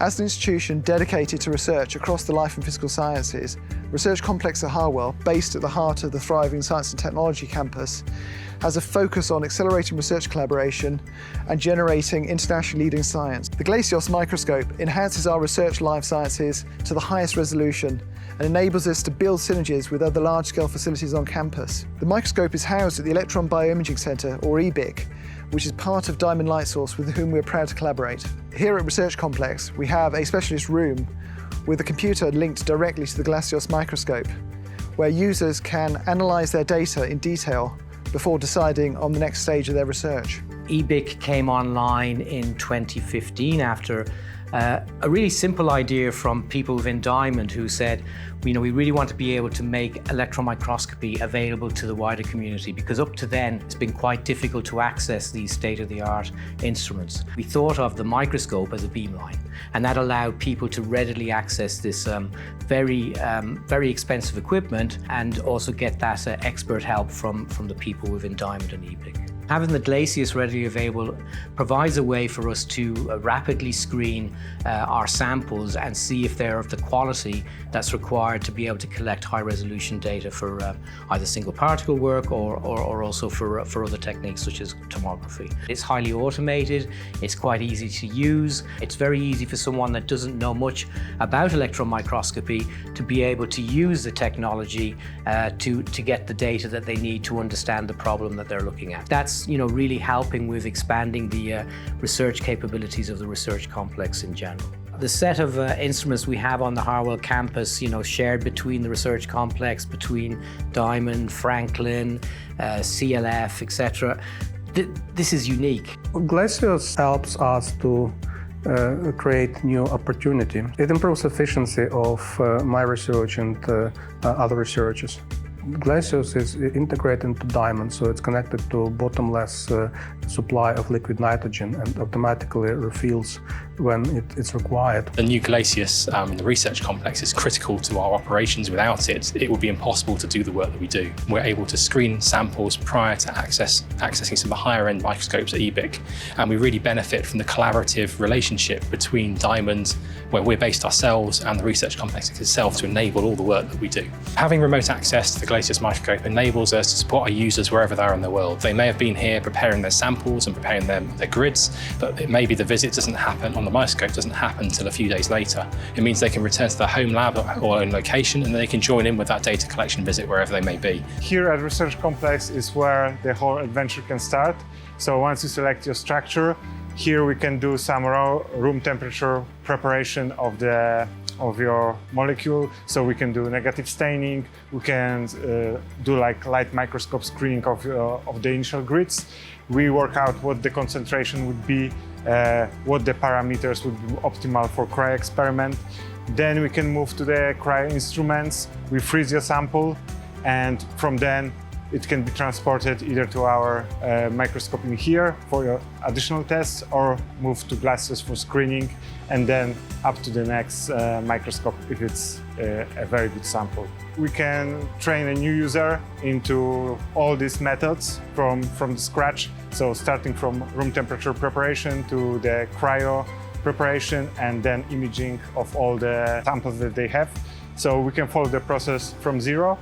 As an institution dedicated to research across the life and physical sciences, Research Complex at Harwell, based at the heart of the thriving Science and Technology campus, has a focus on accelerating research collaboration and generating internationally leading science. The Glacios microscope enhances our research life sciences to the highest resolution and enables us to build synergies with other large-scale facilities on campus. The microscope is housed at the Electron Bioimaging Centre, or eBIC, which is part of Diamond Light Source, with whom we're proud to collaborate. Here at Research Complex, we have a specialist room with a computer linked directly to the Glacios microscope, where users can analyse their data in detail before deciding on the next stage of their research. eBIC came online in 2015 after a really simple idea from people within Diamond who said, we really want to be able to make electron microscopy available to the wider community, because up to then it's been quite difficult to access these state-of-the-art instruments. We thought of the microscope as a beamline, and that allowed people to readily access this very expensive equipment and also get that expert help from the people within Diamond and eBIC. Having the Glacios readily available provides a way for us to rapidly screen our samples and see if they're of the quality that's required to be able to collect high-resolution data for either single particle work or also for other techniques such as tomography. It's highly automated, it's quite easy to use, it's very easy for someone that doesn't know much about electron microscopy to be able to use the technology to get the data that they need to understand the problem that they're looking at. That's really helping with expanding the research capabilities of the research complex in general. The set of instruments we have on the Harwell campus, shared between the research complex, between Diamond, Franklin, CLF, etc. This is unique. Glacios helps us to create new opportunity. It improves efficiency of my research and other researchers. Glacios is integrated into Diamond, so it's connected to bottomless supply of liquid nitrogen and automatically refills when it's required. The new Glacios in the research complex is critical to our operations. Without it, it would be impossible to do the work that we do. We're able to screen samples prior to accessing some higher-end microscopes at eBIC, and we really benefit from the collaborative relationship between Diamond, where we're based ourselves, and the research complex itself to enable all the work that we do. Having remote access to the Glacios microscope enables us to support our users wherever they are in the world. They may have been here preparing their samples and preparing their grids, but it may be the visit doesn't happen on the microscope doesn't happen until a few days later. It means they can return to their home lab or own location, and they can join in with that data collection visit wherever they may be. Here at Research Complex is where the whole adventure can start. So once you select your structure, here we can do some room temperature preparation of your molecule. So we can do negative staining, we can do like light microscope screening of the initial grids. We work out what the concentration would be, what the parameters would be optimal for cryo experiment. Then we can move to the cryo instruments. We freeze your sample, and from then it can be transported either to our microscope in here for your additional tests, or move to Glacios for screening, and then up to the next microscope if it's a very good sample. We can train a new user into all these methods from the scratch. So starting from room temperature preparation to the cryo preparation and then imaging of all the samples that they have. So we can follow the process from zero